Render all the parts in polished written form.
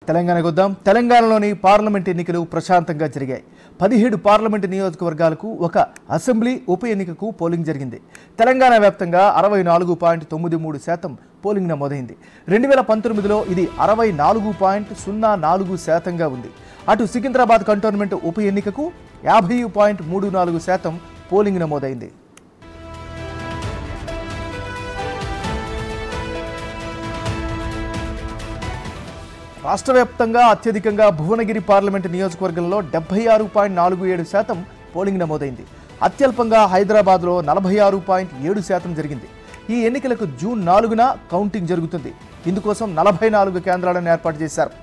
తెలంగాణకు వద్దాం. తెలంగాణలోని పార్లమెంట్ ఎన్నికలు ప్రశాంతంగా జరిగాయి. 17 పార్లమెంట్ నియోజకవర్గాలకు ఒక అసెంబ్లీ ఉప ఎన్నికకు పోలింగ్ జరిగింది. తెలంగాణ వ్యాప్తంగా 64.93% పోలింగ్ నమోదైంది. 2019లో ఇది 64.04%గా ఉంది. అటు సికింద్రాబాద్ కంటోన్మెంట్ ఉప ఎన్నికకు 50.34% పోలింగ్ నమోదైంది. రాష్ట్ర వ్యాప్తంగా అత్యధికంగా భువనగిరి పార్లమెంట్ నియోజకవర్గంలో 76.47% పోలింగ్ నమోదైంది. అత్యల్పంగా హైదరాబాద్లో 46.7% జరిగింది. ఈ ఎన్నికలకు జూన్ 4న కౌంటింగ్ జరుగుతుంది. ఇందుకోసం 44 కేంద్రాలను ఏర్పాటు చేశారు.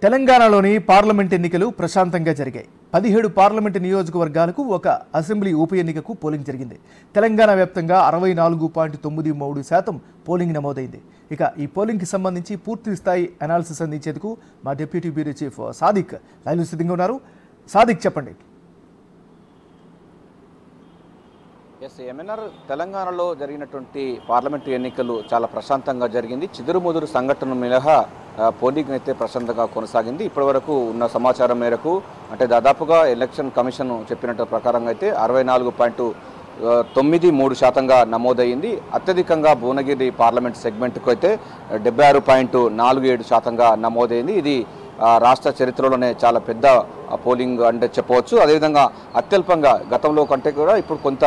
తెలంగాణలోని పార్లమెంట్ ఎన్నికలు ప్రశాంతంగా జరిగాయి. 17 పార్లమెంటు నియోజకవర్గాలకు ఒక అసెంబ్లీ ఉప ఎన్నికకు పోలింగ్ జరిగింది. తెలంగాణ వ్యాప్తంగా 64.93% పోలింగ్ నమోదైంది. ఇక ఈ పోలింగ్కి సంబంధించి పూర్తి స్థాయి అనాలిసిస్ అందించేందుకు మా డిప్యూటీ బ్యూరో చీఫ్ సాదిక్ లైవ్లో సిద్ధంగా ఉన్నారు. సాదిక్, చెప్పండి. ఎంఎన్ఆర్ తెలంగాణలో జరిగినటువంటి పార్లమెంటు ఎన్నికలు చాలా ప్రశాంతంగా జరిగింది. చిదురుముదురు సంఘటన మినహా పోలింగ్ అయితే ప్రశాంతంగా కొనసాగింది. ఇప్పటివరకు ఉన్న సమాచారం మేరకు అంటే దాదాపుగా ఎలక్షన్ కమిషన్ చెప్పినట్టు ప్రకారంగా అయితే 64.93% నమోదయ్యింది. అత్యధికంగా భువనగిరి పార్లమెంట్ సెగ్మెంట్కు అయితే 76.47% నమోదైంది. ఇది రాష్ట్ర చరిత్రలోనే చాలా పెద్ద పోలింగ్ అంటే చెప్పవచ్చు. అదేవిధంగా అత్యల్పంగా గతంలో కంటే కూడా ఇప్పుడు కొంత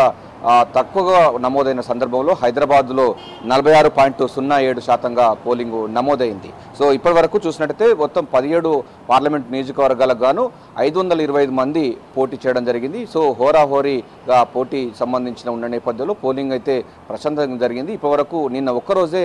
తక్కువగా నమోదైన సందర్భంలో హైదరాబాద్లో 46.07% పోలింగ్ నమోదైంది. సో ఇప్పటి వరకు చూసినట్టయితే మొత్తం 17 పార్లమెంట్ నియోజకవర్గాలకు గాను 525 మంది పోటీ చేయడం జరిగింది. సో హోరాహోరీగా పోటీ సంబంధించిన ఉన్న నేపథ్యంలో పోలింగ్ అయితే ప్రశాంతంగా జరిగింది. ఇప్పటివరకు నిన్న ఒక్కరోజే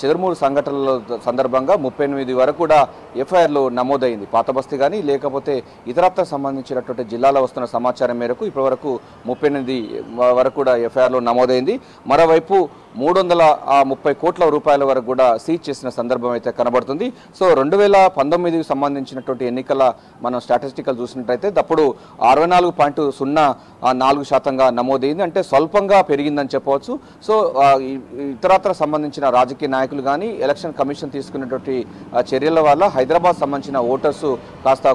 చెదురుమూడు సంఘటనల సందర్భంగా 38 వరకు కూడా ఎఫ్ఐఆర్లు నమోదైంది. పాతబస్తీ కానీ లేకపోతే ఇతరత్ర సంబంధించినటువంటి జిల్లాలో వస్తున్న సమాచారం మేరకు ఇప్పటివరకు 38 వరకు కూడా ఎఫ్ఐఆర్లో నమోదైంది. మరోవైపు 330 కోట్ల రూపాయల వరకు కూడా సీజ్ చేసిన సందర్భం అయితే కనబడుతుంది. సో 2019కి సంబంధించినటువంటి ఎన్నికల మనం స్టాటిస్టికల్ చూసినట్టయితే అప్పుడు 64.04% నమోదైంది. అంటే స్వల్పంగా పెరిగిందని చెప్పవచ్చు. సో ఇతరత్ర సంబంధించిన రాజకీయ నాయకులు కానీ ఎలక్షన్ కమిషన్ తీసుకున్నటువంటి చర్యల వల్ల హైదరాబాద్ సంబంధించిన ఓటర్స్ కాస్త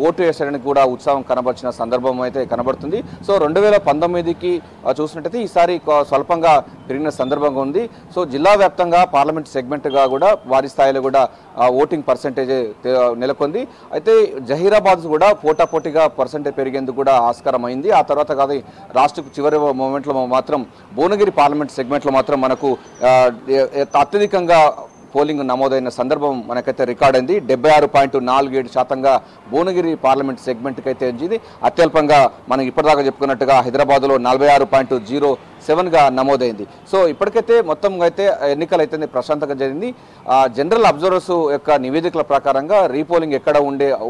ఓటు వేసడానికి కూడా ఉత్సాహం కనబరిచిన సందర్భం అయితే కనబడుతుంది. సో 2019కి చూసినట్టయితే ఈసారి స్వల్పంగా పెరిగిన సందర్భంగా ఉంది. సో జిల్లా వ్యాప్తంగా పార్లమెంట్ సెగ్మెంట్గా కూడా వారి స్థాయిలో కూడా ఓటింగ్ పర్సెంటేజ్ నెలకొంది. అయితే జహీరాబాద్ కూడా పోటాపోటీగా పర్సెంటేజ్ పెరిగేందుకు కూడా ఆస్కారం అయింది. ఆ తర్వాత కాదు రాష్ట్రకు చివరి మూమెంట్లో మాత్రం భువనగిరి పార్లమెంట్ సెగ్మెంట్లో మాత్రం మనకు అత్యధికంగా పోలింగ్ నమోదైన సందర్భం మనకైతే రికార్డ్ అయింది. 76.47% భువనగిరి పార్లమెంట్ సెగ్మెంట్కి అయితే వచ్చింది. అత్యల్పంగా మనం ఇప్పటిదాకా చెప్పుకున్నట్టుగా హైదరాబాద్లో 46.07%గా నమోదైంది. సో ఇప్పటికైతే మొత్తం అయితే ఎన్నికలు అయితే ప్రశాంతంగా జరిగింది. జనరల్ అబ్జర్వర్స్ యొక్క నివేదికల ప్రకారంగా రీపోలింగ్ ఎక్కడ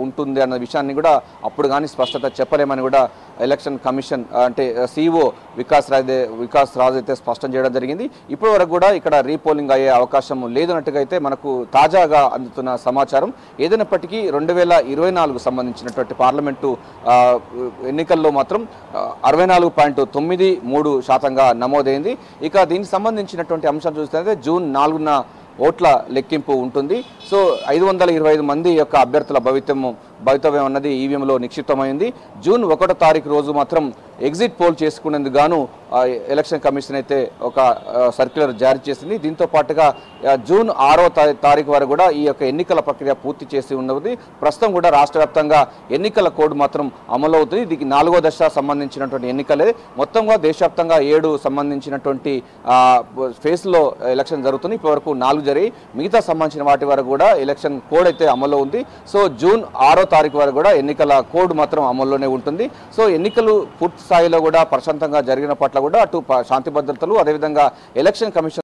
ఉంటుంది అన్న విషయాన్ని కూడా అప్పుడు కానీ స్పష్టత చెప్పలేమని కూడా ఎలక్షన్ కమిషన్ అంటే సిఇఓ వికాస్ రాజ్ అయితే స్పష్టం చేయడం జరిగింది. ఇప్పటి వరకు కూడా ఇక్కడ రీపోలింగ్ అయ్యే అవకాశం లేదన్నట్టుగా అయితే మనకు తాజాగా అందుతున్న సమాచారం. ఏదైనప్పటికీ 2024 సంబంధించినటువంటి పార్లమెంటు ఎన్నికల్లో మాత్రం 64.93% నమోదైంది. ఇక దీనికి సంబంధించినటువంటి అంశాలు చూస్తే జూన్ 4న ఓట్ల లెక్కింపు ఉంటుంది. సో 525 మంది యొక్క అభ్యర్థుల భవితవ్యం అన్నది ఈవీఎంలో నిక్షిప్తమైంది. జూన్ 1వ తారీఖు రోజు మాత్రం ఎగ్జిట్ పోల్ చేసుకునేందుకు గాను ఎలక్షన్ కమిషన్ అయితే ఒక సర్క్యులర్ జారీ చేసింది. దీంతో పాటుగా జూన్ 6వ తారీఖు వరకు కూడా ఈ యొక్క ఎన్నికల ప్రక్రియ పూర్తి చేసి ఉన్నది. ప్రస్తుతం కూడా రాష్ట్ర వ్యాప్తంగా ఎన్నికల కోడ్ మాత్రం అమలు అవుతుంది. దీనికి 4వ దశ సంబంధించినటువంటి ఎన్నికలే. మొత్తంగా దేశవ్యాప్తంగా 7 సంబంధించినటువంటి ఫేజ్లో ఎలక్షన్ జరుగుతుంది. ఇప్పటివరకు 4 జరిగి మిగతా సంబంధించిన వాటి వరకు కూడా ఎలక్షన్ కోడ్ అయితే అమల్లో ఉంది. సో జూన్ 6వ తారీఖు వరకు కూడా ఎన్నికల కోడ్ మాత్రం అమల్లోనే ఉంటుంది. సో ఎన్నికలు పూర్తి స్థాయిలో కూడా ప్రశాంతంగా జరిగిన పట్ల కూడా అటు శాంతి భద్రతలు అదేవిధంగా ఎలక్షన్ కమిషన్